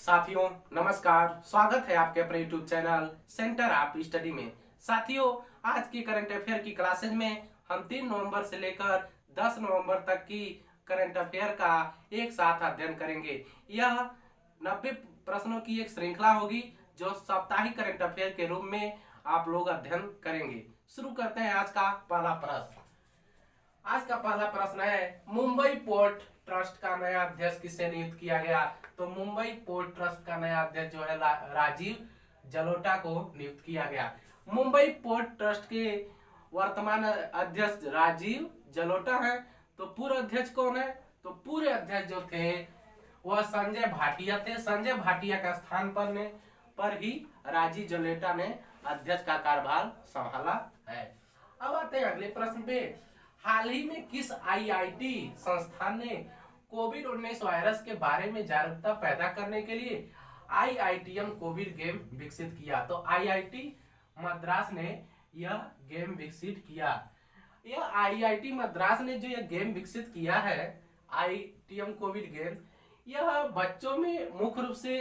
साथियों नमस्कार, स्वागत है आपके अपने यूट्यूब चैनल सेंटर आप स्टडी में। साथियों, आज की करंट अफेयर की क्लासेज में हम 3 नवंबर से लेकर 10 नवंबर तक की करंट अफेयर का एक साथ अध्ययन करेंगे। यह 90 प्रश्नों की एक श्रृंखला होगी जो साप्ताहिक करंट अफेयर के रूप में आप लोग अध्ययन करेंगे। शुरू करते हैं आज का पहला प्रश्न। आज का पहला प्रश्न है, मुंबई पोर्ट ट्रस्ट का नया अध्यक्ष किसे नियुक्त किया गया? तो मुंबई पोर्ट ट्रस्ट का नया अध्यक्ष जो है राजीव जलोटा को नियुक्त किया गया। मुंबई पोर्ट ट्रस्ट के वर्तमान अध्यक्ष राजीव जलोटा है। तो पूर्व अध्यक्ष कौन है? तो पूर्व अध्यक्ष जो थे वह संजय भाटिया थे। संजय भाटिया का स्थान पर ही राजीव जलोटा ने अध्यक्ष का कार्यभार संभाला है। अब आते हैं अगले प्रश्न पे। हाल ही में किस आईआईटी संस्थान ने कोविड-19 वायरस के बारे में जागरूकता पैदा करने के लिए आईआईटीएम कोविड गेम विकसित किया? तो आईआईटी मद्रास ने यह गेम विकसित किया। यह आईआईटी मद्रास ने जो यह गेम विकसित किया है, आईआईटीएम कोविड गेम, यह बच्चों में मुख्य रूप से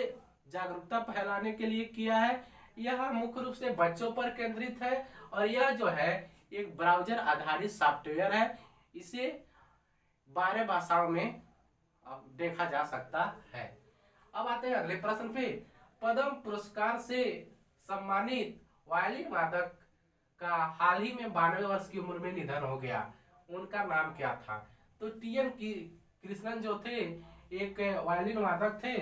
जागरूकता फैलाने के लिए किया है। यह मुख्य रूप से बच्चों पर केंद्रित है और यह जो है एक ब्राउजर आधारित सॉफ्टवेयर है। इसे 12 भाषाओं में देखा जा सकता है। अब आते हैं अगले प्रश्न पे। पद्म पुरस्कार से सम्मानित वायलिन वादक का हाल ही में 92 वर्ष की उम्र में निधन हो गया। उनका नाम क्या था? तो टीएन कृष्णन जो थे, एक वायलिन वादक थे,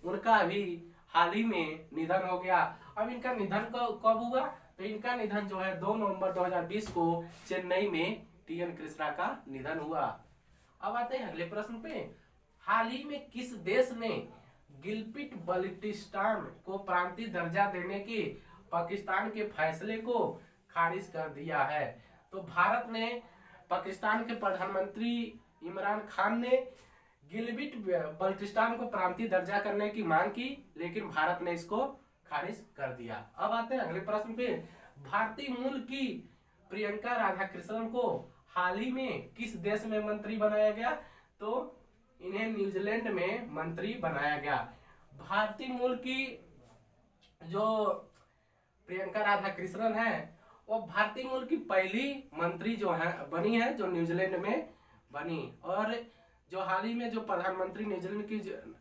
उनका अभी हाल ही में निधन हो गया। अब इनका निधन कब हुआ? तो इनका निधन जो है 2 नवंबर 2020 को चेन्नई में टीएन कृष्णा का निधन हुआ। अब आते हैं अगले प्रश्न पे। हाल ही में किस देश ने गिलगित बल्टिस्तान को प्रांतीय दर्जा देने के पाकिस्तान के फैसले को खारिज कर दिया है? तो भारत ने, पाकिस्तान के प्रधानमंत्री इमरान खान ने गिलगित बल्टिस्तान को प्रांतीय दर्जा करने की मांग की, लेकिन भारत ने इसको खारिज कर दिया। अब आते हैं अगले प्रश्न पे। भारतीय मूल की प्रियंका राधाकृष्णन को हाल ही में किस देश में मंत्री बनाया गया? तो इन्हें न्यूजीलैंड में मंत्री बनाया गया। भारतीय मूल की जो प्रियंका राधाकृष्णन है, वो भारतीय मूल की पहली मंत्री जो है बनी है, जो न्यूजीलैंड में बनी। और जो हाल ही में जो प्रधानमंत्री न्यूजीलैंड की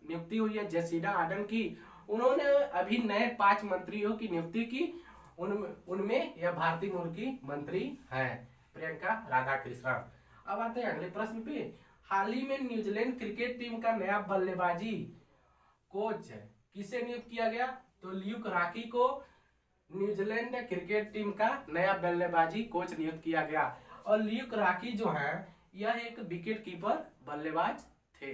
नियुक्ति हुई है, जेसिंडा आर्डन की, उन्होंने अभी नए 5 मंत्रियों की नियुक्ति की। उनमें यह भारतीय मूल की मंत्री हैं, प्रियंका राधाकृष्णन। अब आते हैं अगले प्रश्न पे। हाल ही में न्यूजीलैंड क्रिकेट टीम का नया बल्लेबाजी कोच किसे नियुक्त किया गया? तो ल्यूक राकी को न्यूजीलैंड क्रिकेट टीम का नया बल्लेबाजी कोच नियुक्त किया गया। और ल्यूक राकी जो है, यह एक विकेट कीपर बल्लेबाज थे।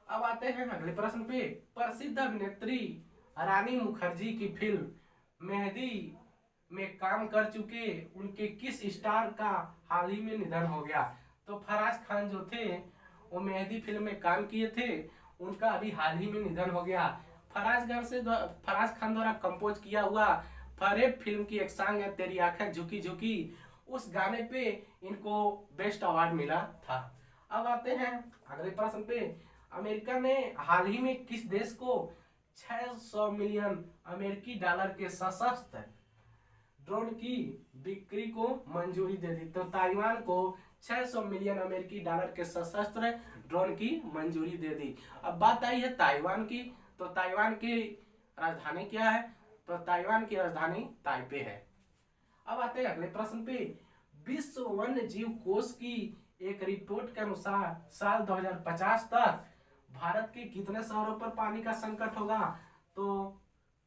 अब आते हैं अगले प्रश्न पे। प्रसिद्ध अभिनेत्री रानी मुखर्जी की फिल्म मेहंदी में काम कर चुके उनके किस स्टार का हाल ही में निधन हो गया? तो फराज खान जो थे, वो मेहंदी फिल्म में काम किए थे, उनका अभी हाल ही में निधन हो गया। फराज खान द्वारा कंपोज किया हुआ फरेब फिल्म की एक सॉन्ग है, तेरी आंखें झुकी झुकी, उस गाने पे इनको बेस्ट अवार्ड मिला था। अब आते हैं अगले प्रश्न पे। अमेरिका ने हाल ही में किस देश को 600 मिलियन अमेरिकी डॉलर के सशस्त्र ड्रोन की बिक्री को मंजूरी दे दी? तो ताइवान को 600 मिलियन अमेरिकी डॉलर के सशस्त्र ड्रोन की मंजूरी दे दी। अब बात आई है ताइवान की। तो ताइवान की राजधानी क्या है? तो ताइवान की राजधानी ताइपे है। अब आते हैं अगले प्रश्न पे। विश्व वन्य जीव कोष की एक रिपोर्ट के अनुसार साल 2050 तक भारत के कितने शहरों पर पानी का संकट होगा? तो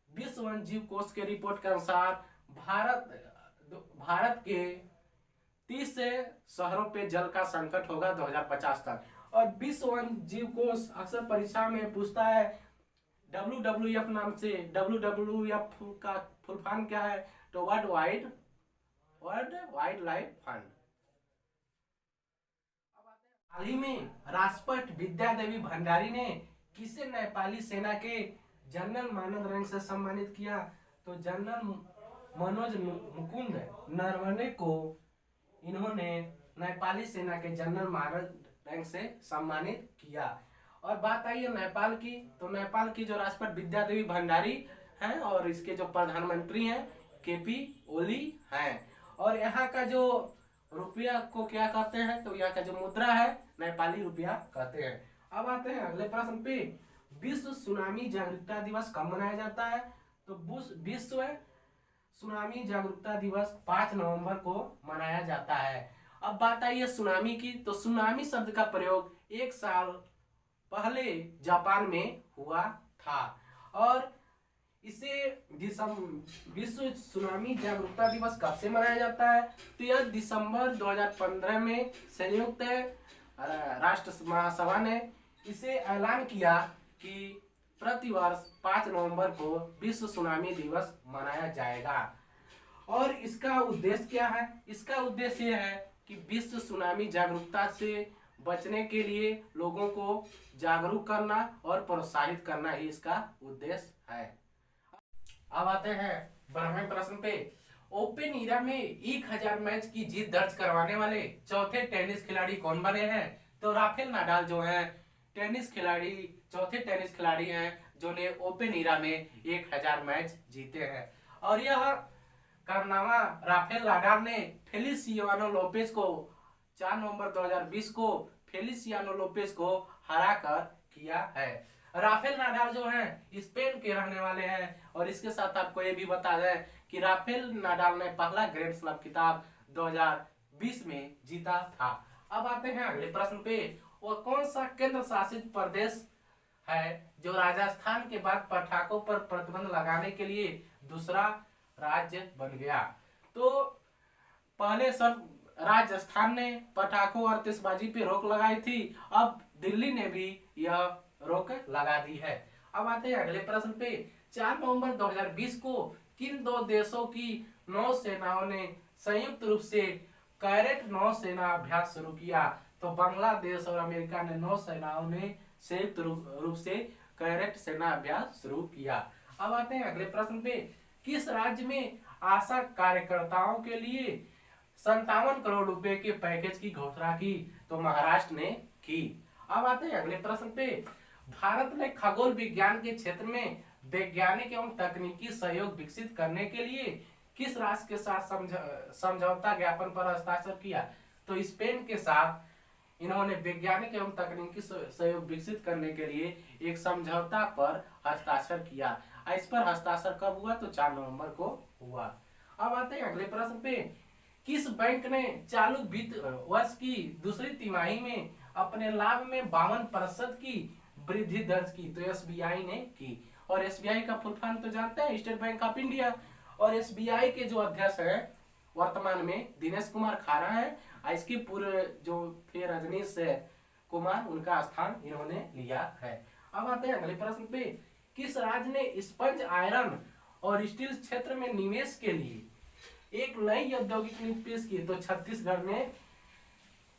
विश्व वन्य जीव कोष के रिपोर्ट के अनुसार भारत के 30 शहरों पे जल का संकट होगा 2050 तक। और विश्व वन्य जीव कोष अक्सर परीक्षा में पूछता है WWF नाम से। WWF का फुल फॉर्म क्या है? तो वर्ल्ड वाइल्ड लाइफ फंड। हाल ही में राष्ट्रपति विद्या देवी भंडारी ने किसे नेपाली सेना के जनरल मानद रैंक से सम्मानित किया? तो जनरल मनोज मुकुंद नरवणे को इन्होंने नेपाली सेना के जनरल मानद रैंक से सम्मानित किया। और बात आई है नेपाल की, तो नेपाल की जो राष्ट्रपति विद्या देवी भंडारी हैं और इसके जो प्रधानमंत्री हैं केपी ओली हैं। और यहाँ का जो रुपया को क्या कहते हैं, तो यहाँ का जो मुद्रा है नेपाली रुपया कहते हैं। अब आते हैं अगले प्रश्न पे, विश्व सुनामी जागरूकता दिवस कब मनाया जाता है, तो विश्व सुनामी जागरूकता दिवस 5 नवंबर को मनाया जाता है। अब बात आई है सुनामी की, तो सुनामी शब्द का प्रयोग 1 साल पहले जापान में हुआ था और इसे विश्व सुनामी जागरूकता दिवस कब से मनाया जाता है, तो यह दिसंबर 2015 में संयुक्त राष्ट्र महासभा ने इसे ऐलान किया कि प्रतिवर्ष 5 नवंबर को विश्व सुनामी दिवस मनाया जाएगा। और इसका उद्देश्य क्या है, इसका उद्देश्य यह है कि विश्व सुनामी जागरूकता से बचने के लिए लोगों को जागरूक करना और प्रोत्साहित करना ही इसका उद्देश्य है। अब आते हैं 12वें प्रश्न पे, ओपन ईरा में 1000 मैच की जीत दर्ज करवाने वाले चौथे टेनिस खिलाड़ी कौन बने हैं, तो राफेल नाडाल जो है चौथे टेनिस खिलाड़ी हैं जो ने ओपन ईरा में 1000 मैच जीते हैं। और यह कारनामा राफेल नाडाल ने फेलिसियानो लोपेज को 4 नवंबर 2020 को फेलिसियानो लोपेज को हराकर किया है। राफेल नाडाल जो हैं स्पेन के रहने वाले हैं और इसके साथ आपको ये भी बता दें कि राफेल नाडाल ने पहला ग्रैंड स्लैम खिताब 2020 में जीता था। अब आते हैं अगले प्रश्न पे, वो कौन सा केंद्र शासित प्रदेश है जो राजस्थान के बाद पटाखों पर प्रतिबंध लगाने के लिए दूसरा राज्य बन गया, तो पहले सब राजस्थान ने पटाखों और आतिशबाजी पे रोक लगाई थी, अब दिल्ली ने भी यह रोक लगा दी है। अब आते हैं अगले प्रश्न पे, 4 नवंबर 2020 को किन 2 देशों की नौसेनाओं ने संयुक्त रूप से कैरेट नौसेना अभ्यास शुरू किया, तो बांग्लादेश और अमेरिका ने नौसेनाओं ने संयुक्त रूप से कैरेट सेना अभ्यास शुरू किया। अब आते हैं अगले प्रश्न पे, किस राज्य में आशा कार्यकर्ताओं के लिए 57 करोड़ रुपए के पैकेज की घोषणा की, तो महाराष्ट्र ने की। अब आते हैं अगले प्रश्न पे, भारत ने खगोल विज्ञान के क्षेत्र में वैज्ञानिक एवं तकनीकी सहयोग विकसित करने के लिए किस राष्ट्र के साथ समझौता ज्ञापन पर हस्ताक्षर किया, तो स्पेन के साथ इन्होंने वैज्ञानिक एवं तकनीकी सहयोग विकसित करने के लिए एक समझौता पर हस्ताक्षर किया। इस पर हस्ताक्षर कब हुआ, तो 4 नवंबर को हुआ। अब आते हैं अगले प्रश्न पे, किस बैंक ने चालू वित्त वर्ष की दूसरी तिमाही में अपने लाभ में 52% की वृद्धि दर्ज की, तो एसबीआई ने की। और एसबीआई का फुल फॉर्म तो जानते हैं, स्टेट बैंक ऑफ इंडिया। और एसबीआई के जो अध्यक्ष हैं वर्तमान में दिनेश कुमार खारा है, इसके पूर्व जो थे रजनीश कुमार, उनका स्थान इन्होंने लिया है। अब आते हैं अगले प्रश्न पे, किस राज्य ने स्पंज आयरन और स्टील क्षेत्र में निवेश के लिए एक नई औद्योगिक नीति पेश की, तो छत्तीसगढ़ ने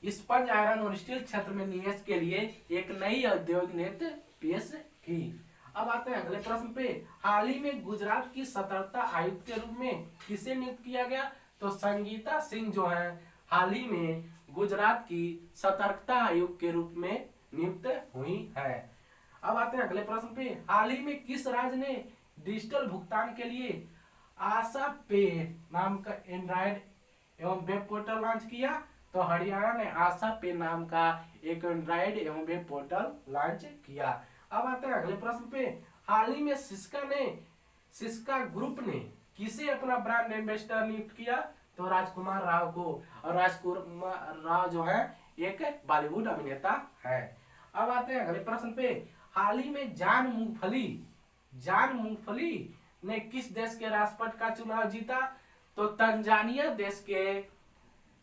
स्पंज आयरन और स्टील क्षेत्र में निवेश के लिए एक नई औद्योगिक नीति पेश की। अब आते हैं अगले प्रश्न पे, हाल ही में गुजरात की सतर्कता आयुक्त के रूप में किसे नियुक्त किया गया, तो संगीता सिंह जो है हाल ही में गुजरात की सतर्कता आयुक्त के रूप में नियुक्त हुई है। अब आते हैं अगले प्रश्न पे, हाल ही में किस राज्य ने डिजिटल भुगतान के लिए आशा पे नाम का एंड्रॉइड एवं वेब पोर्टल लॉन्च किया, तो हरियाणा ने आशा पे नाम का एक एंड्रॉइड एवं वेब पोर्टल लॉन्च किया। अब आते हैं अगले प्रश्न पे, हाल ही में सिस्का ग्रुप ने किसे अपना ब्रांड एम्बेसडर नियुक्त किया, तो राजकुमार राव को। और राजकुमार राव जो है एक बॉलीवुड अभिनेता है। अब आते हैं अगले प्रश्न पे, हाल ही में जान मूंगफली ने किस देश के राष्ट्रपति का चुनाव जीता, तो तंजानिया देश के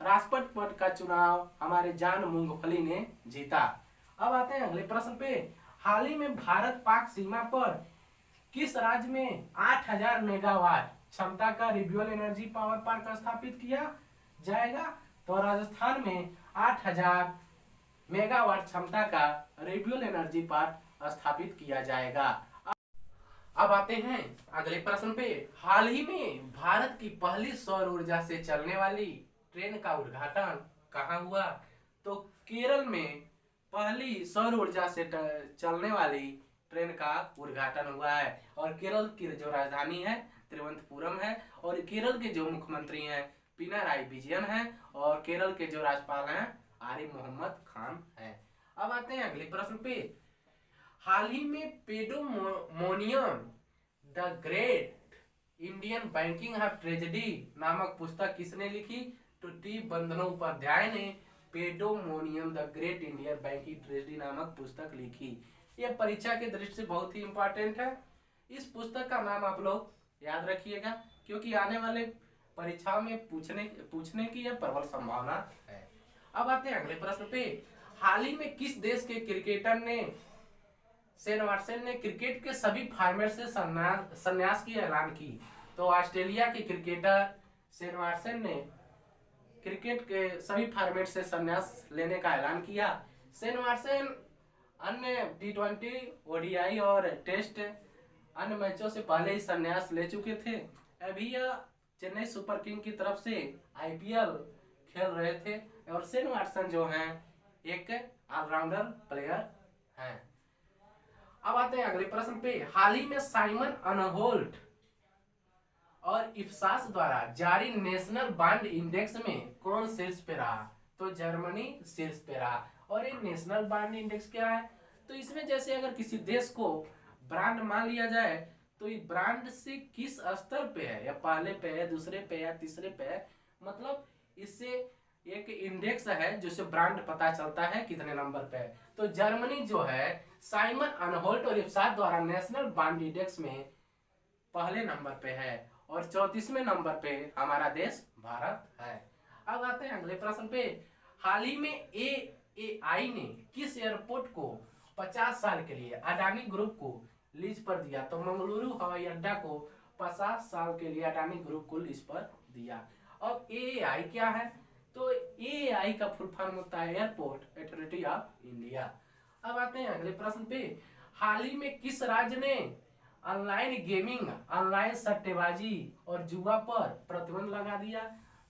राष्ट्रपति पद का चुनाव हमारे जान मूंगफली ने जीता। अब आते हैं अगले प्रश्न पे, हाल ही में भारत पाक सीमा पर किस राज्य में 8000 मेगावाट क्षमता का रिन्यूएबल एनर्जी पावर पार्क स्थापित किया जाएगा, तो राजस्थान में 8000 मेगावाट क्षमता का रिन्यूएबल एनर्जी पार्क स्थापित किया जाएगा। अब आते हैं अगले प्रश्न पे, हाल ही में भारत की पहली सौर ऊर्जा से चलने वाली ट्रेन का उद्घाटन कहाँ हुआ, तो केरल में पहली सौर ऊर्जा से चलने वाली ट्रेन का उद्घाटन हुआ है। और केरल की जो राजधानी है तिरुवनंतपुरम है, और केरल के जो मुख्यमंत्री हैं पिनाराई विजयन हैं, और केरल के जो राज्यपाल हैं आरिफ मोहम्मद खान हैं। अब आते हैं अगले प्रश्न पे। हाल ही में pandemonium the great Indian banking of tragedy नामक पुस्तक किसने लिखी? तो टी बंदोपाध्याय ने pandemonium the great Indian banking tragedy नामक पुस्तक लिखी। यह परीक्षा के दृष्टि से बहुत ही इंपॉर्टेंट है। इस पुस्तक का नाम आप लोग याद रखिएगा, क्योंकि आने वाले परीक्षाओं में पूछने की यह प्रबल संभावना है। अब आते हैं अगले प्रश्न पे। हाल ही में किस देश के क्रिकेटर ने शेन वाटसन ने क्रिकेट के सभी फॉर्मेट से संन्यास की ऐलान की? तो ऑस्ट्रेलिया के क्रिकेटर शेन वाटसन ने क्रिकेट के सभी फॉर्मेट से संन्यास लेने का ऐलान किया। शेन वाटसन अन्य T20, ODI और टेस्ट अन्य मैचों से पहले ही संन्यास ले चुके थे। अभी यह चेन्नई सुपर किंग की तरफ से IPL खेल रहे थे, और शेन वाटसन जो हैं एक ऑलराउंडर प्लेयर हैं। अब आते हैं अगले प्रश्न पे। हाल ही में साइमन अनहोल्ट और इफ्सास द्वारा जारी नेशनल बॉन्ड इंडेक्स में कौन शीर्ष पे रहा? तो जर्मनी शीर्ष पे रहा। और ये नेशनल बॉन्ड इंडेक्स क्या है? तो इसमें जैसे अगर किसी देश को ब्रांड मान लिया जाए तो ये ब्रांड से किस स्तर पे है, या पहले पे है, दूसरे पे है, तीसरे पे है, मतलब इससे एक इंडेक्स है जिससे ब्रांड पता चलता है कितने नंबर पे है। तो जर्मनी जो है साइमन अनहोल्ट और इफ्सास द्वारा नेशनल बॉन्ड इंडेक्स में पहले नंबर पे है, और 34वें नंबर पे हमारा देश भारत है। अब आते हैं अगले प्रश्न पे। हाल ही में AAI ने किस एयरपोर्ट को 50 साल के लिए अडानी ग्रुप को लीज पर दिया? तो मंगलुरु हवाई अड्डा को 50 साल के लिए अडानी ग्रुप को लीज पर दिया। अब AAI क्या है? तो AAI का फुल फॉर्म होता है एयरपोर्ट अथॉरिटी ऑफ इंडिया। अब आते हैं अगले प्रश्न पे। हाल ही में किस राज्य ने ऑनलाइन गेमिंग, ऑनलाइन सट्टेबाजी और जुआ पर प्रतिबंध लगा दिया?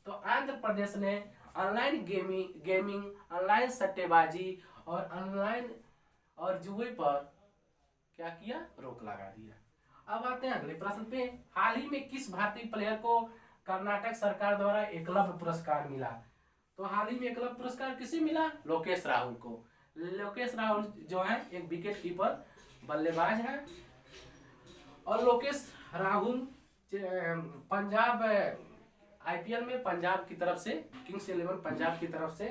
तो आंध्र प्रदेश ने ऑनलाइन गेमिंग, ऑनलाइन सट्टेबाजी और ऑनलाइन और जुए पर क्या किया? रोक लगा दिया। अब आते हैं अगले प्रश्न पे। हाल ही में किस भारतीय प्लेयर को कर्नाटक सरकार द्वारा एकलव्य पुरस्कार मिला? तो हाल ही में एकलव्य पुरस्कार किसे मिला? लोकेश राहुल को। लोकेश राहुल जो है एक विकेट कीपर बल्लेबाज है, और लोकेश राहुल पंजाब IPL में पंजाब की तरफ से, किंग्स 11 पंजाब की तरफ से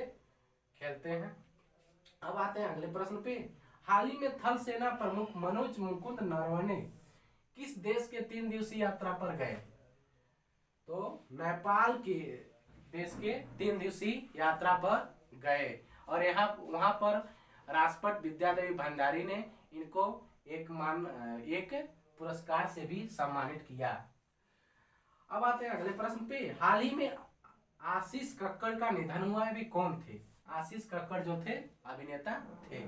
खेलते हैं। अब आते हैं अगले प्रश्न पे। हाल ही में थल सेना प्रमुख मनोज मुकुंद नरवणे किस देश के 3 दिवसीय यात्रा पर गए? तो नेपाल के देश के 3 दिवसीय यात्रा पर गए, और वहां पर राष्ट्रपति विद्यादेवी भंडारी ने इनको एक पुरस्कार से भी सम्मानित किया। अब आते हैं अगले प्रश्न पे। हाल ही में आशीष कक्कड़ का निधन हुआ है, भी कौन थे? आशीष कक्कड़ जो थे अभिनेता थे।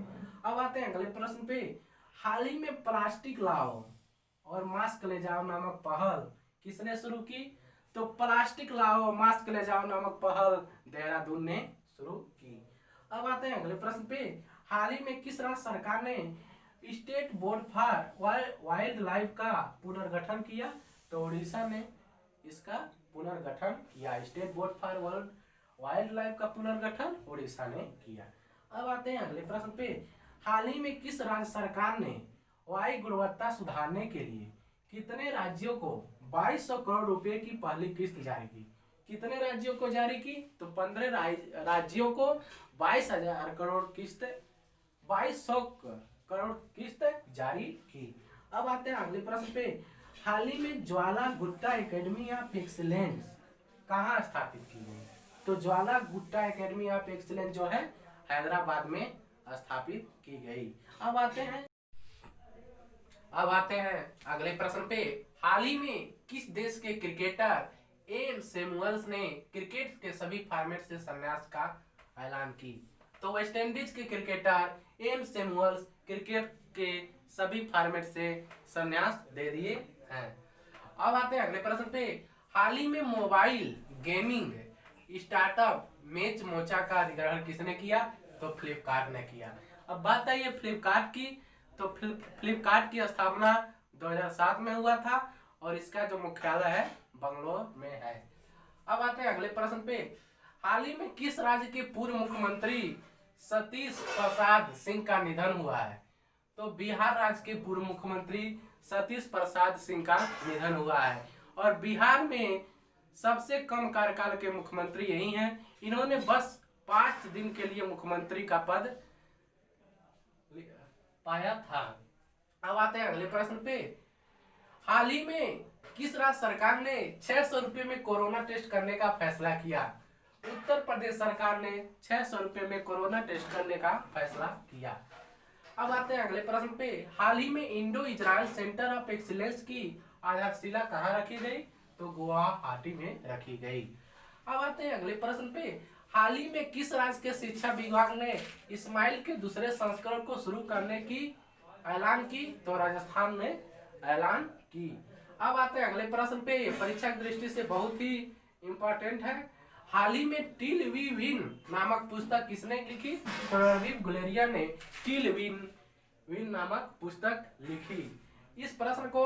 अब आते हैं अगले प्रश्न पे। हाल ही में प्लास्टिक लाओ और मास्क ले जाओ नामक पहल किसने शुरू की? तो प्लास्टिक लाओ मास्क ले जाओ नामक पहल देहरादून ने शुरू की। अब आते हैं अगले प्रश्न पे। हाल ही में किस राज्य सरकार ने state board for wild life का पुनर्गठन किया? तो उड़ीसा ने इसका पुनर्गठन किया। State board for wild life का पुनर्गठन उड़ीसा ने किया। अब आते हैं अगले प्रश्न पे। हाल ही में किस राज्य सरकार ने वायु गुणवत्ता सुधारने के लिए कितने राज्यों को 2200 करोड़ रुपए की पहली किस्त जारी की? कितने राज्यों को जारी की? तो 15 राज्यों को 22,000 करोड़ किस्त, 2200 करोड़ किस्त जारी की। अब आते हैं अगले प्रश्न पे। हाल ही में ज्वाला गुट्टा एकेडमी ऑफ एक्सीलेंस कहाँ स्थापित की गई? तो ज्वाला गुट्टा एकेडमी ऑफ एक्सीलेंस जो है हैदराबाद में स्थापित की गई। अब आते हैं अगले प्रश्न पे। हाल ही में किस देश के क्रिकेटर एम सैमुअल्स ने क्रिकेट के सभी फॉर्मेट से संन्यास का ऐलान की? तो वेस्ट इंडीज के क्रिकेटर एम सैमुअल्स क्रिकेट के सभी फॉर्मेट से संन्यास दे दिए हैं। अब आते हैं अगले प्रश्न पे। हाल ही में mobile gaming startup match mocha का अधिग्रहण किसने किया? तो फ्लिपकार्ट ने किया। अब बात आई है फ्लिपकार्ट की, तो फ्लिपकार्ट की स्थापना 2007 में हुआ था और इसका जो मुख्यालय है बंगलोर में है। अब आते हैं अगले प्रश्न पे। हाल ही में किस राज्य के पूर्व मुख्यमंत्री सतीश प्रसाद सिंह का निधन हुआ है? तो बिहार राज्य के पूर्व मुख्यमंत्री सतीश प्रसाद सिंह का निधन हुआ है और बिहार में सबसे कम कार्यकाल के मुख्यमंत्री यही हैं। इन्होंने बस 5 दिन के लिए मुख्यमंत्री का पद पाया था। अब आते हैं अगले प्रश्न पे। हाल ही में किस राज्य सरकार ने 600 रुपये में कोरोना टेस्ट करने का फैसला किया? उत्तर प्रदेश सरकार ने 600 रुपये में कोरोना टेस्ट करने का फैसला किया। अब आते हैं अगले प्रश्न पे। हाल ही में Indo Israel centre of excellence की आधारशिला कहाँ रखी गई? तो गुवाहाटी में रखी गई। अब आते हैं अगले प्रश्न पे। हाल ही में किस राज्य के शिक्षा विभाग ने इस्माइल के दूसरे संस्करण को शुरू करने की ऐलान की? तो राजस्थान ने ऐलान की। अब आते हैं अगले प्रश्न पे। परीक्षा की दृष्टि से बहुत ही इंपॉर्टेंट है। हाल ही में टिल वी विन नामक पुस्तक किसने लिखी? तो रवीव गुलेरिया ने टिल विन नामक पुस्तक लिखी। इस प्रश्न को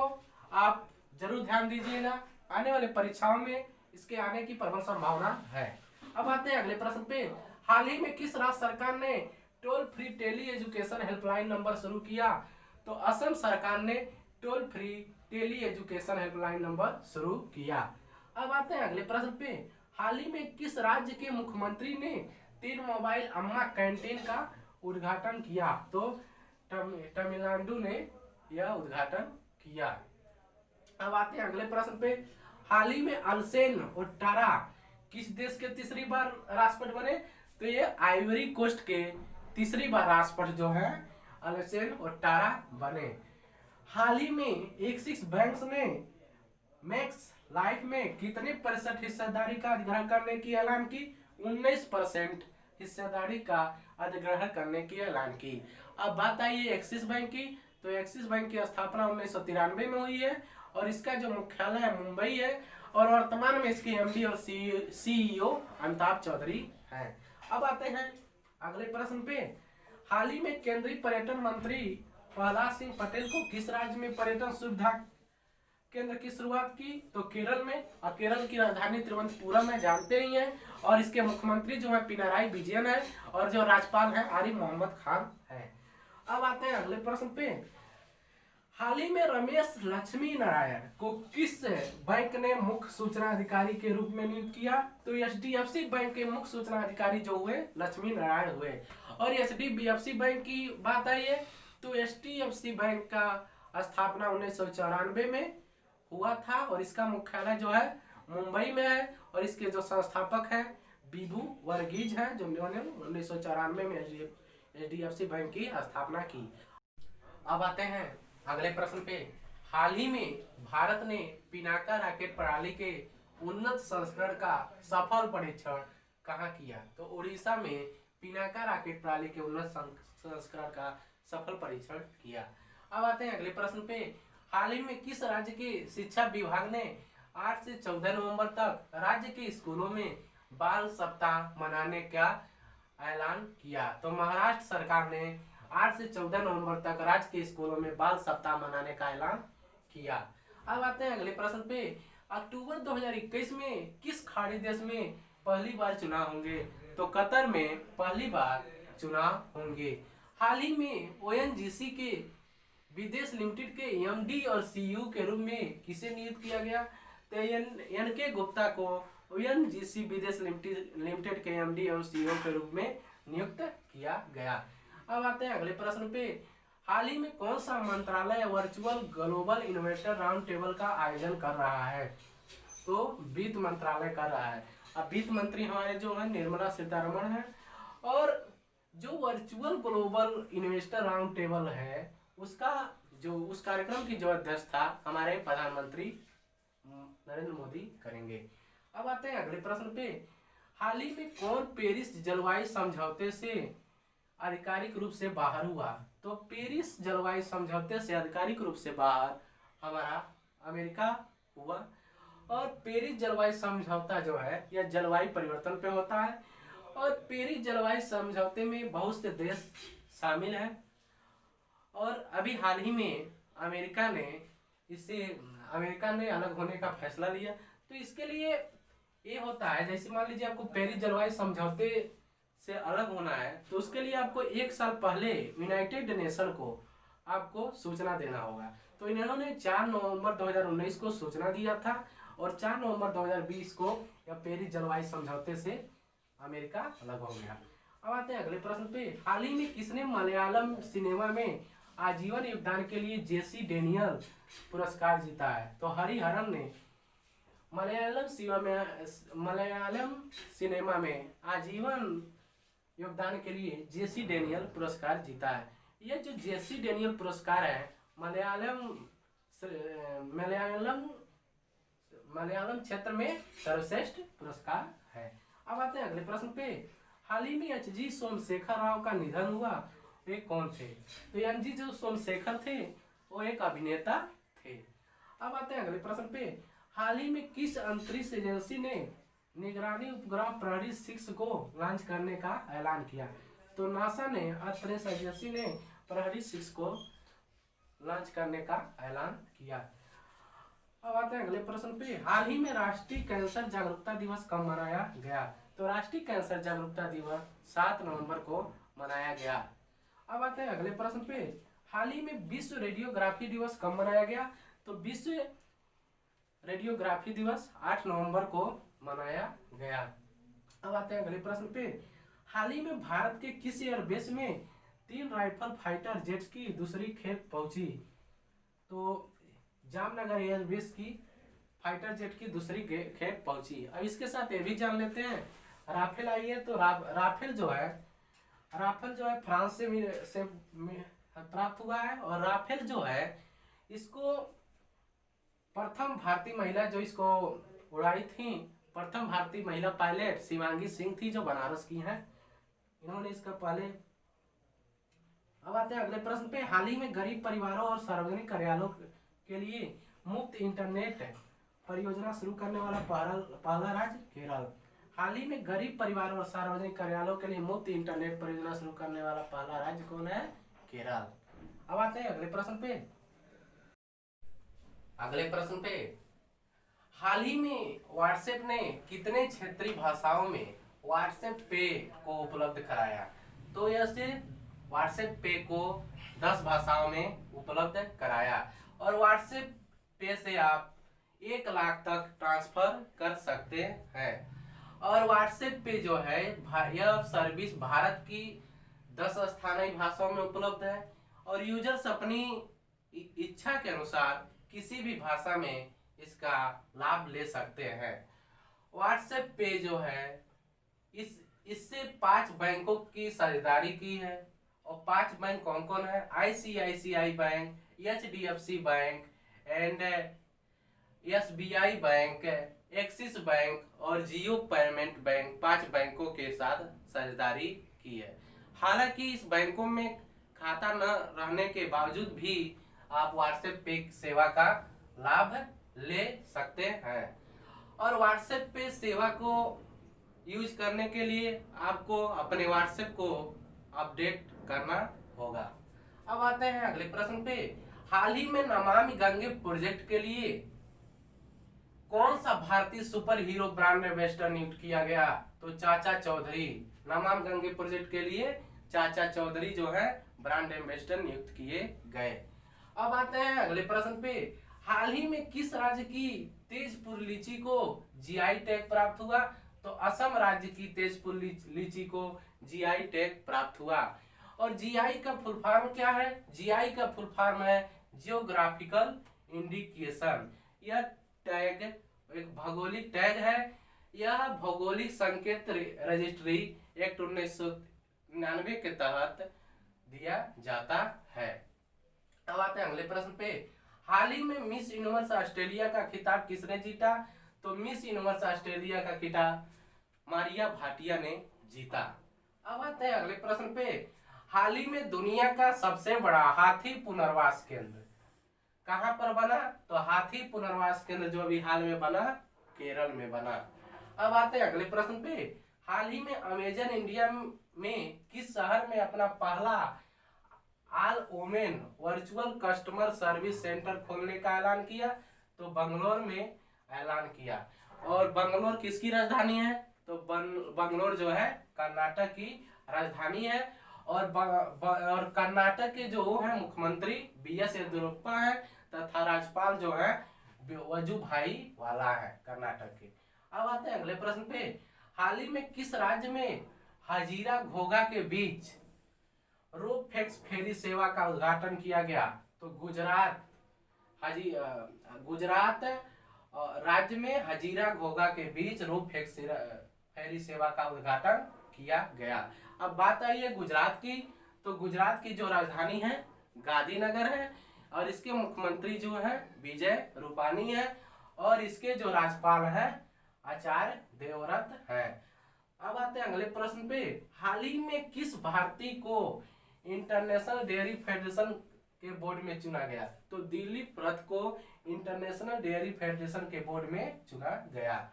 आप जरूर ध्यान दीजिएगा, आने वाले परीक्षाओं में इसके आने की प्रबल संभावना है। अब आते हैं अगले प्रश्न पे। हाल ही में किस राज्य सरकार ने toll free tele education helpline number शुरू किया? तो असम सरकार ने toll free tele education helpline number शुरू किया। अब आते हैं अगले प्रश्न पे। हाल ही में किस राज्य के मुख्यमंत्री ने 3 मोबाइल अम्मा कैंटीन का उद्घाटन किया? तो तमिलनाडु ने यह उद्घाटन किया। अब आते हैं अगले प्रश्न पे। हाल ही में अल्सेन ओटारा किस देश के तीसरी बार राष्ट्रपति बने? तो ये आइवरी कोस्ट के तीसरी बार राष्ट्रपति जो है अल्सेन ओटारा बने। हाल ही में एक्सिस बैंक ने मैक्स लाइफ में कितने % हिस्सेदारी का अधिग्रहण करने की ऐलान की? 19% हिस्सेदारी का अधिग्रहण करने की ऐलान की। अब बात आई है एक्सिस बैंक की, तो एक्सिस बैंक की स्थापना 1993 में हुई है और इसका जो मुख्यालय है मुंबई है और वर्तमान में इसके एमडी और सीईओ अमिताभ चौधरी हैं। अब आते हैं अगले प्रश्न पे। हाल ही में केंद्रीय पर्यटन मंत्री प्रहलाद सिंह पटेल को किस राज्य में पर्यटन सुविधा केंद्र की शुरुआत की? तो केरल में, और केरल की राजधानी तिरुवनंतपुरम में जानते ही हैं और इसके मुख्यमंत्री जो है पिनाराई विजयन है और जो राज्यपाल है आरिफ मोहम्मद खान है। अब आते हैं अगले प्रश्न पे। हाल ही में रमेश लक्ष्मी नारायण को किस बैंक ने मुख्य सूचना अधिकारी के रूप में नियुक्त किया? तो एचडीएफसी बैंक के मुख्य सूचना अधिकारी जो हुए लक्ष्मी नारायण हुए। और एचडीएफसी बैंक की बात आई है तो एचडीएफसी बैंक का स्थापना 1994 में हुआ था और इसका मुख्यालय जो है मुंबई में है और इसके जो संस्थापक है बीबू वर्गीज है, जो 1994 में एचडीएफसी बैंक की स्थापना की। अब आते हैं अगले प्रश्न पे। हाल ही में भारत ने पिनाका रॉकेट प्रणाली के उन्नत संस्करण का सफल परीक्षण कहाँ किया? तो उड़ीसा में पिनाका रॉकेट प्रणाली के उन्नत संस्करण का सफल परीक्षण किया। अब आते हैं अगले प्रश्न पे। हाल ही में किस राज्य के शिक्षा विभाग ने 8 से 14 नवंबर तक राज्य के स्कूलों में बाल सप्ताह मनाने का ऐलान किया? तो महाराष्ट्र सरकार ने 8 से 14 नवंबर तक राज्य के स्कूलों में बाल सप्ताह मनाने का ऐलान किया। अब आते हैं अगले प्रश्न पे। अक्टूबर 2021 में किस खाड़ी देश में पहली बार चुनाव होंगे? तो कतर में पहली बार चुनाव होंगे। हाल ही में ओएनजीसी के विदेश लिमिटेड के एमडी और सीईओ के रूप में किसे नियुक्त किया गया? तो एन के गुप्ता को ओएनजीसी विदेश लिमिटेड के एमडी और सीईओ के रूप में नियुक्त किया गया। अब आते हैं अगले प्रश्न पे। हाल ही में कौन सा मंत्रालय virtual global investor round table का आयोजन कर रहा है? तो वित्त मंत्रालय कर रहा है। अब वित्त मंत्री हमारे जो है निर्मला सीतारमण है और जो virtual global investor round table है उसका जो उस कार्यक्रम की जो अध्यक्षता हमारे प्रधानमंत्री नरेंद्र मोदी करेंगे। अब आते हैं अगले प्रश्न पे। हाल ही में कौन पेरिस जलवायु समझौते से आधिकारिक रूप से बाहर हुआ? तो पेरिस जलवायु समझौते से आधिकारिक रूप से बाहर हमारा अमेरिका हुआ। और पेरिस जलवायु समझौता जो है यह जलवायु परिवर्तन पे होता है और पेरिस जलवायु समझौते में बहुत से देश शामिल है। और अभी हाल ही में अमेरिका ने अलग होने का फैसला लिया। तो इसके लिए ये होता है, जैसे मान लीजिए आपको पेरिस जलवायु समझौते से अलग होना है, तो उसके लिए आपको 1 साल पहले यूनाइटेड नेशन को आपको सूचना देना होगा। तो इन्होंने 4 नवंबर 2019 को सूचना दिया था और 4 नवंबर 2020 को यह पेरिस जलवायु समझौते से अमेरिका अलग हो गया। अब आते हैं अगले प्रश्न पे। हाल ही में किसने मलयालम सिनेमा में आजीवन योगदान के लिए जेसी डेनियल पुरस्कार जीता है? तो हरिहरन ने मलयालम सिनेमा में आजीवन योगदान के लिए जेसी डेनियल पुरस्कार जीता है। यह जो जेसी डेनियल पुरस्कार है मलयालम क्षेत्र में सर्वश्रेष्ठ पुरस्कार है। अब आते हैं अगले प्रश्न पे। हाल ही में एच.जी. सोमशेखर राव का निधन हुआ, वे कौन थे? तो एम.जी. जो सोमशेखर थे वो एक अभिनेता थे। अब आते हैं अगले प्रश्न पे। हाल ही में किस अंतरिक्ष एजेंसी ने निगरानी उपग्रह प्रहरी 6 को लॉन्च करने का ऐलान किया? तो नासा ने अंतरिक्ष एजेंसी ने प्रहरी 6 को लॉन्च करने का ऐलान किया। अब आते हैं अगले प्रश्न पे। हाल ही में राष्ट्रीय कैंसर जागरूकता दिवस कब मनाया गया? तो राष्ट्रीय कैंसर जागरूकता दिवस 7 नवंबर को मनाया गया। अब आते हैं अगले प्रश्न पे। हाल ही में विश्व रेडियोग्राफी दिवस कब मनाया गया? तो विश्व रेडियोग्राफी दिवस 8 नवंबर को मनाया गया। अब आते हैं अगले प्रश्न पे। हाल ही में भारत के किस एयरबेस में 3 राइफल फाइटर जेट्स की दूसरी खेप पहुंची? तो जामनगर एयरबेस की फाइटर जेट की दूसरी खेप पहुंची। अब इसके साथ ये भी जान लेते हैं राफेल आई है। तो राफेल जो है फ्रांस से प्राप्त हुआ है। और राफेल जो है इसको प्रथम भारतीय महिला जो इसको उड़ाई थी, प्रथम भारतीय महिला पायलट शिवांगी सिंह थी, जो बनारस की हैं। इन्होंने इसका पहले। अब आते हैं अगले प्रश्न पे। हाल ही में गरीब परिवारों और सार्वजनिक कार्यालयों के लिए मुफ्त इंटरनेट परियोजना शुरू करने वाला पहला राज्य केरल। हाल ही में गरीब परिवारों और सार्वजनिक कार्यालयों के लिए मुफ्त इंटरनेट परियोजना शुरू करने वाला पहला राज्य कौन है? केरल। अब आते हैं अगले प्रश्न पे। हाल ही में व्हाट्सएप ने कितने क्षेत्रीय भाषाओं में व्हाट्सएप पे को उपलब्ध कराया? तो यह सिर्फ व्हाट्सएप पे को 10 भाषाओं में उपलब्ध कराया। और व्हाट्सएप पे से आप 1 लाख तक ट्रांसफर कर सकते हैं। और व्हाट्सएप पे जो है यह सर्विस भारत की 10 स्थानीय भाषाओं में उपलब्ध है। और यूजर्स अपनी इच्छा के अनुसार किसी भी भाषा में इसका लाभ ले सकते हैं। व्हाट्सएप पे जो है इससे 5 बैंकों की साझेदारी की है। और 5 बैंक कौन कौन है? ICICI bank, HDFC bank and SBI bank, axis bank और जियो पेमेंट बैंक, 5 बैंकों के साथ साझेदारी की है। हालांकि इस बैंकों में खाता न रहने के बावजूद भी आप व्हाट्सएप पे सेवा का लाभ ले सकते हैं। और व्हाट्सएप पे सेवा को यूज करने के लिए आपको अपने व्हाट्सएप को अपडेट करना होगा। अब आते हैं अगले प्रश्न पे। हाल ही में नमामि गंगे प्रोजेक्ट के लिए कौन सा भारतीय सुपर हीरो ब्रांड एम्बेसडर नियुक्त किया गया? तो चाचा चौधरी। नमामि गंगे प्रोजेक्ट के लिए चाचा चौधरी जो है ब्रांड एम्बेसडर नियुक्त किए गए। अब आते हैं अगले प्रश्न पे। हाल ही में किस राज्य की तेजपुर लीची को जीआई टैग प्राप्त हुआ? तो असम राज्य की तेजपुर लीची को जीआई टैग प्राप्त हुआ। और जीआई का फुल फॉर्म क्या है? जीआई का फुल फॉर्म है जियोग्राफिकल इंडिकेशन। यह टैग एक भौगोलिक टैग है। यह भौगोलिक संकेत रजिस्ट्री एक्ट 1999 के तहत दिया जाता है। अब आते हैं अगले प्रश्न पे। हाल ही में मिस यूनिवर्स ऑस्ट्रेलिया का खिताब किसने जीता? तो मिस यूनिवर्स ऑस्ट्रेलिया का खिताब मारिया भाटिया ने जीता। अब आते हैं अगले प्रश्न पे। हाल ही में दुनिया का सबसे बड़ा हाथी पुनर्वास केंद्र कहां पर बना? तो हाथी पुनर्वास केंद्र जो अभी हाल में बना केरल में बना। अब आते हैं अगले प्रश्न पे। हाल ही में अमेजन इंडिया में किस शहर में अपना पहला all women virtual customer service centre खोलने का ऐलान किया। तो बंगलोर में ऐलान किया। और बंगलोर किसकी राजधानी है? तो बंगलोर जो है कर्नाटक की राजधानी है। और कर्नाटक के जो है मुख्यमंत्री BS येदियुरप्पा है तथा राज्यपाल जो है वजुभाई वाला है कर्नाटक के। अब आते हैं अगले प्रश्न पे। हाल ही में किस राज्य में हजीरा घोघा के बीच रोपैक्स फेरी सेवा का उद्घाटन किया गया? तो गुजरात राज्य में हजीरा घोघा के बीच रोपैक्स फेरी सेवा का उद्घाटन किया गया। अब बात आई है गुजरात की। तो गुजरात की जो राजधानी है गांधीनगर है और इसके मुख्यमंत्री जो है विजय रूपानी है और इसके जो राज्यपाल है आचार्य देवव्रत है। अब आते हैं अगले प्रश्न पे। हाल ही में किस भारतीय को इंटरनेशनल डेयरी फेडरेशन के बोर्ड में चुना गया? तो दिलीप रथ को इंटरनेशनल डेयरी फेडरेशन के बोर्ड में चुना गया।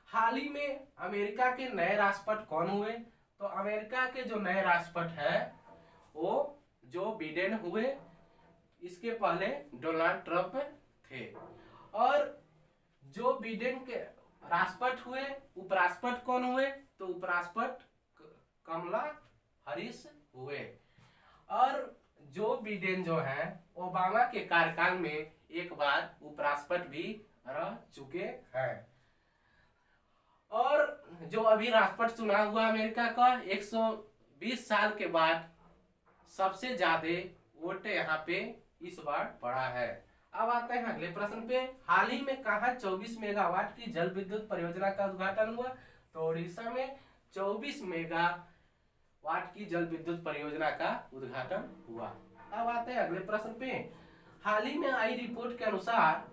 हाल ही में अमेरिका के नए राष्ट्रपति कौन हुए? तो अमेरिका के जो नए राष्ट्रपति है वो जो बिडेन हुए। इसके पहले डोनाल्ड ट्रंप थे। और जो बिडेन के राष्ट्रपति हुए, उपराष्ट्रपति कौन हुए? तो उपराष्ट्रपति कमला हैरिस हुए। और जो बिडेन जो है ओबामा के कार्यकाल में एक बार उपराष्ट्रपति भी रह चुके हैं। और जो अभी राष्ट्रपति चुना हुआ अमेरिका का 120 साल के बाद सबसे ज्यादा वोट यहाँ पे इस बार पड़ा है। अब आते हैं अगले प्रश्न पे। हाल ही में कहा 24 मेगावाट की जल विद्युत परियोजना का उद्घाटन हुआ? तो उड़ीसा में 24 मेगावाट की जल विद्युत परियोजना का उद्घाटन हुआ। अब आते हैं अगले प्रश्न पे। हाल ही में आई रिपोर्ट के अनुसार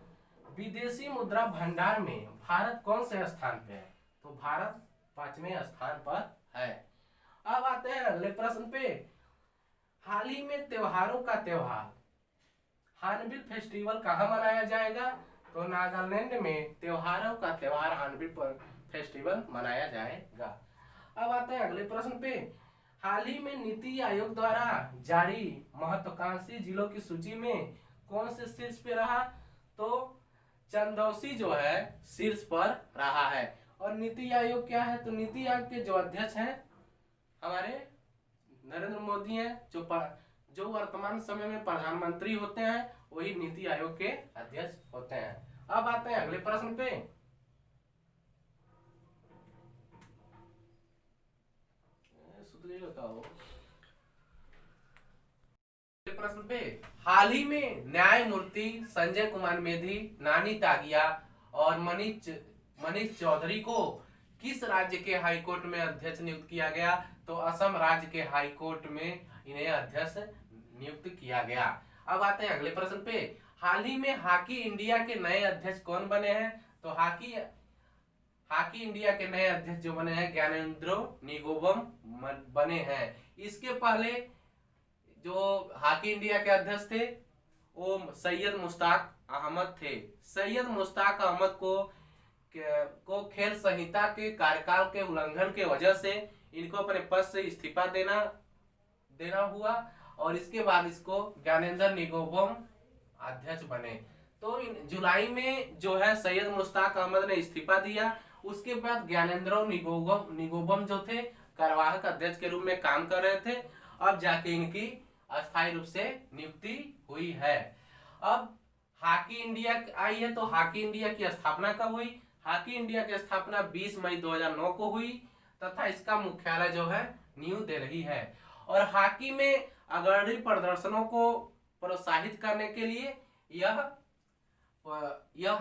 विदेशी मुद्रा भंडार में भारत कौन से स्थान पे है? तो भारत 5वें स्थान पर है। अब आते हैं अगले प्रश्न पे। हाल ही में त्योहारों का त्योहार हार्नबिल फेस्टिवल कहाँ मनाया जाएगा? तो नागालैंड में त्योहारों का त्योहार हार्नबिल फेस्टिवल मनाया जाएगा। अब आते हैं अगले प्रश्न पे। हाल ही में नीति आयोग द्वारा जारी महत्वाकांक्षी जिलों की सूची में कौन से शीर्ष पे रहा? तो चंदौसी जो है शीर्ष पर रहा है। और नीति आयोग क्या है? तो नीति आयोग के जो अध्यक्ष हैं हमारे नरेंद्र मोदी हैं। जो वर्तमान समय में प्रधानमंत्री होते हैं वही नीति आयोग के अध्यक्ष होते हैं। अब आते हैं अगले प्रश्न पे। प्रश्न पे। हाल ही में न्यायमूर्ति संजय कुमार मेधी, नानी तागिया और मनीष चौधरी को किस राज्य के हाईकोर्ट में अध्यक्ष नियुक्त किया गया? तो असम राज्य के हाईकोर्ट में इन्हें अध्यक्ष नियुक्त किया गया। अब आते हैं अगले प्रश्न पे। हाल ही में हॉकी इंडिया के नए अध्यक्ष कौन बने हैं? तो हॉकी इंडिया के नए अध्यक्ष जो बने हैं ज्ञानेंद्रो निगोबम बने हैं। इसके पहले जो हॉकी इंडिया के अध्यक्ष थे वो सैयद मुश्ताक अहमद थे। सैयद मुश्ताक अहमद को खेल संहिता के कार्यकाल के उल्लंघन के वजह से इनको अपने पद से इस्तीफा देना हुआ और इसके बाद इसको ज्ञानेंद्र निगोबम अध्यक्ष बने। तो जुलाई में जो है सैयद मुश्ताक अहमद ने इस्तीफा दिया। उसके बाद ज्ञानेंद्र निगोबम जो थे कार्यवाहक अध्यक्ष के रूप में काम कर रहे थे। अब जाके इनकी अस्थायी रूप से नियुक्ति हुई है। अब हॉकी इंडिया आई है। तो हॉकी इंडिया की स्थापना कब हुई? हॉकी इंडिया की स्थापना 20 मई 2009 को हुई तथा इसका मुख्यालय जो है न्यू दिल्ली है। और हॉकी में अग्रणी प्रदर्शनों को प्रोत्साहित करने के लिए यह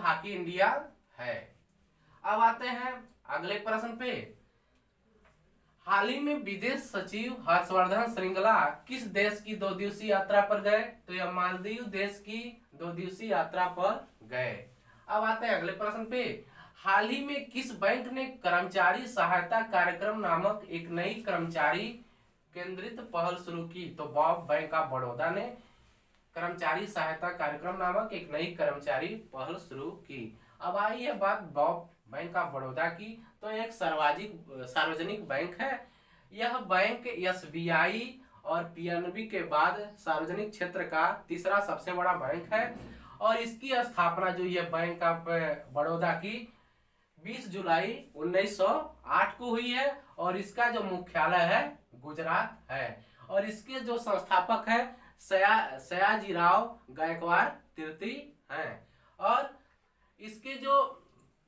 हॉकी इंडिया है। अब आते हैं अगले प्रश्न पे। हाल ही में विदेश सचिव हर्षवर्धन श्रृंगला किस देश की 2 दिवसीय यात्रा पर गए? तो यह मालदीव देश की 2 दिवसीय यात्रा पर गए। अब आते हैं अगले प्रश्न पे। हाल ही में किस बैंक ने कर्मचारी सहायता कार्यक्रम नामक एक नई कर्मचारी केंद्रित पहल शुरू की? तो बैंक ऑफ बड़ौदा ने कर्मचारी सहायता कार्यक्रम नामक एक नई कर्मचारी पहल शुरू की। अब आई है बात बैंक ऑफ बड़ौदा की। तो एक सार्वजनिक बैंक है। यह बैंक SBI और पीएनबी के बाद सार्वजनिक क्षेत्र का तीसरा सबसे बड़ा बैंक है। और इसकी स्थापना जो ये बैंक ऑफ बड़ौदा की 20 जुलाई 1908 को हुई है और इसका जो मुख्यालय है गुजरात है। और इसके जो संस्थापक है सयाजीराव गायकवाड़ तृतीय हैं। और इसके जो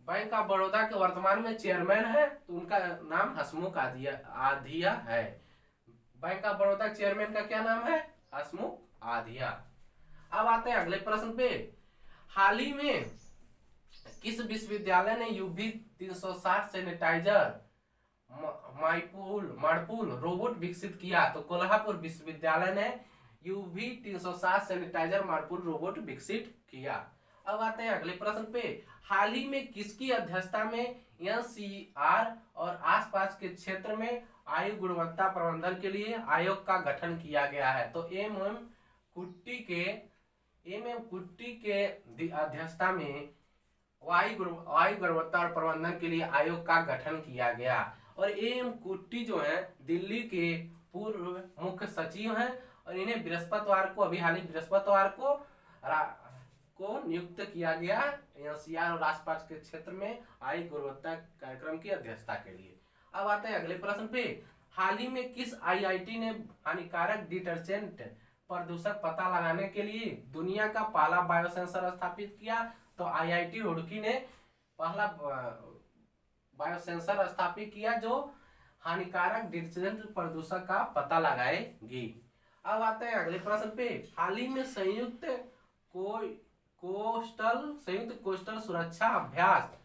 बैंक ऑफ बड़ौदा के वर्तमान में चेयरमैन है तो उनका नाम हसमुख आधिया है। बैंक ऑफ बड़ौदा चेयरमैन का क्या नाम है? हसमुख आधिया। अब आते हैं अगले प्रश्न पे। हाल ही में किस विश्वविद्यालय ने यूवी 360 सैनिटाइजर मार्पुल रोबोट विकसित किया? तो कोल्हापुर विश्वविद्यालय ने यूवी 360 सैनिटाइजर मार्पुल रोबोट विकसित किया। अब आते हैं अगले प्रश्न पे। हाल ही में किसकी अध्यक्षता में एनसीआर और आसपास के क्षेत्र में आयु गुणवत्ता प्रबंधन के लिए आयोग का गठन किया गया है? तो एम एम कुट्टी के अध्यक्षता में वायु गुणवत्ता और प्रबंधन के लिए आयोग का गठन किया गया। और एम कुट्टी जो है दिल्ली के पूर्व मुख्य सचिव हैं और इन्हें बृहस्पतिवार को बृहस्पतिवार को नियुक्त किया गया एनसीआर और आसपास के क्षेत्र में आयु गुणवत्ता कार्यक्रम की अध्यक्षता के लिए। अब आते हैं अगले प्रश्न पे। हाल ही में किस आईआईटी ने हानिकारक डिटर्जेंट प्रदूषक पता लगाने के लिए दुनिया का पहला बायोसेंसर स्थापित किया? तो आईआईटी रुड़की ने पहला बायोसेंसर स्थापित किया जो हानिकारक डिटर्जेंट प्रदूषक का पता लगाएगी। अब आते हैं अगले प्रश्न पे। हाल ही में संयुक्त कोस्टल सुरक्षा अभ्यास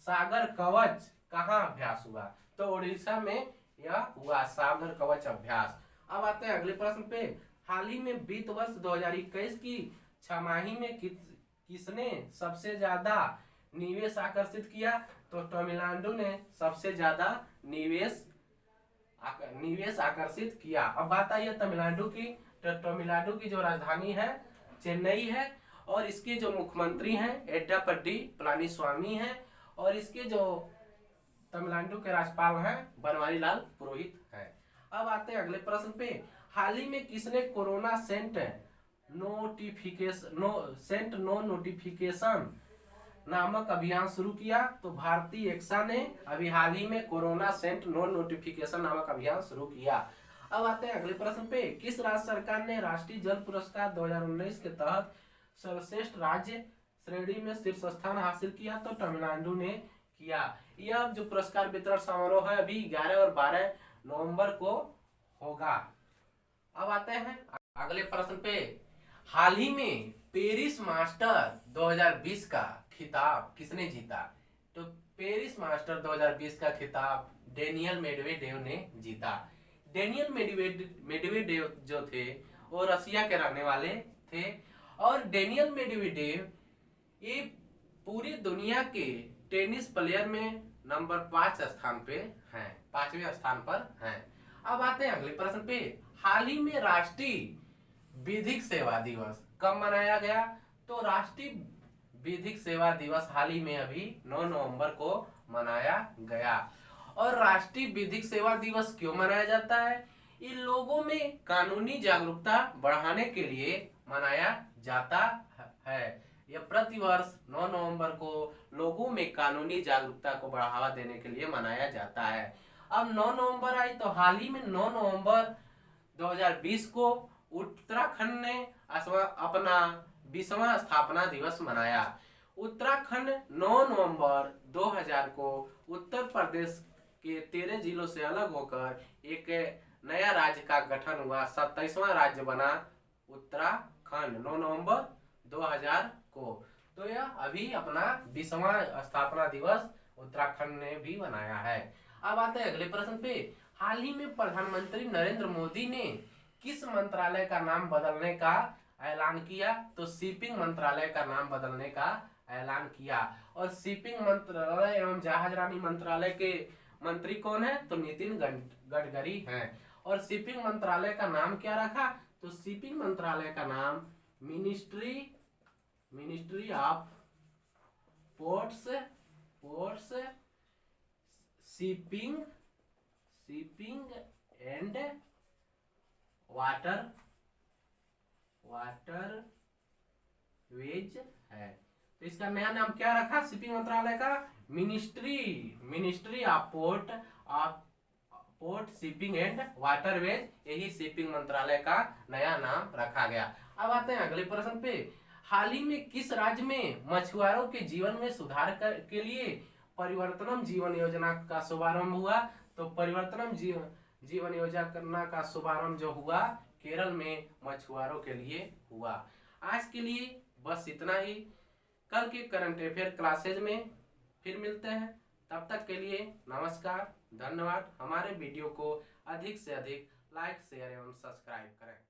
सागर कवच कहाँ अभ्यास हुआ? तो उड़ीसा में यह हुआ सागर कवच अभ्यास। अब आते हैं अगले प्रश्न पे। हाल ही में वित्त वर्ष 2021 की छमाही में किसने सबसे ज्यादा निवेश आकर्षित किया? तो तमिलनाडु ने सबसे ज्यादा निवेश आकर्षित किया। अब बात आई है तमिलनाडु की। तो तमिलनाडु की जो राजधानी है चेन्नई है और इसके जो मुख्यमंत्री हैं एड्डापड्डी पलानीस्वामी हैं और इसके जो तमिलनाडु के राज्यपाल हैं बनवारी लाल पुरोहित हैं। अब आते हैं अगले प्रश्न पे। हाल ही में किसने कोरोना सेंट नो नोटिफिकेशन नामक अभियान शुरू किया? तो भारतीय एक्सा ने अभी हाल ही में कोरोना सेंट नो नोटिफिकेशन नामक अभियान शुरू किया। अब आते हैं अगले प्रश्न पे। किस राज्य सरकार ने राष्ट्रीय जल पुरस्कार 2019 के तहत सर्वश्रेष्ठ राज्य श्रेणी में शीर्ष स्थान हासिल किया? तो तमिलनाडु ने किया। यह जो पुरस्कार वितरण समारोह है अभी 11 और 12 नवंबर को होगा। अब आते हैं अगले प्रश्न पे। हाल ही में पेरिस मास्टर 2020 का खिताब किसने जीता? तो पेरिस मास्टर 2020 का खिताब डेनियल मेडवेडेव ने जीता। डेनियल मेडवेडेव जो थे वो रसिया के रहने वाले थे और डेनियल मेडवेडेव ये पूरी दुनिया के टेनिस प्लेयर में नंबर 5 स्थान पे हैं, 5वें स्थान पर हैं। अब आते हैं अगले प्रश्न पे। हाल ही में राष्ट्रीय विधिक सेवा दिवस कब मनाया गया? तो राष्ट्रीय विधिक सेवा दिवस हाल ही में अभी 9 नवंबर को मनाया गया। और राष्ट्रीय विधिक सेवा दिवस क्यों मनाया जाता है? इन लोगों में कानूनी जागरूकता बढ़ाने के लिए मनाया जाता है। यह प्रतिवर्ष 9 नवंबर को लोगों में कानूनी जागरूकता को बढ़ावा देने के लिए मनाया जाता है। अब 9 नवंबर आई तो हाल ही में 9 नवंबर 2020 को उत्तराखंड ने अपना 20वां स्थापना दिवस मनाया। उत्तराखंड 9 नवंबर 2000 को उत्तर प्रदेश के 13 जिलों से अलग होकर एक नया राज्य का गठन हुआ। 27वां राज्य बना उत्तराखंड 9 नवंबर 2000 को। तो यह अभी अपना 20वां स्थापना दिवस उत्तराखंड ने भी मनाया है। अब आते हैं अगले प्रश्न पे। हाल ही में प्रधानमंत्री नरेंद्र मोदी ने किस मंत्रालय का नाम बदलने का ऐलान किया? तो शिपिंग मंत्रालय का नाम बदलने का ऐलान किया। और शिपिंग मंत्रालय एवं जहाजरानी मंत्रालय के मंत्री कौन है? तो नितिन गडकरी हैं। और शिपिंग मंत्रालय का नाम क्या रखा? तो शिपिंग मंत्रालय का नाम ministry of ports shipping and waterways है। तो इसका नया नाम क्या रखा शिपिंग मंत्रालय का? Ministry of port shipping and waterways, यही शिपिंग मंत्रालय का नया नाम रखा गया। अब आते हैं अगले प्रश्न पे। हाल ही में किस राज्य में मछुआरों के जीवन में सुधार के लिए परिवर्तनम जीवन योजना का शुभारंभ हुआ? तो परिवर्तनम जीवन योजना का शुभारंभ जो हुआ केरल में मछुआरों के लिए हुआ। आज के लिए बस इतना ही। कल के करंट अफेयर क्लासेज में फिर मिलते हैं। तब तक के लिए नमस्कार, धन्यवाद। हमारे वीडियो को अधिक से अधिक लाइक, शेयर एवं सब्सक्राइब करें।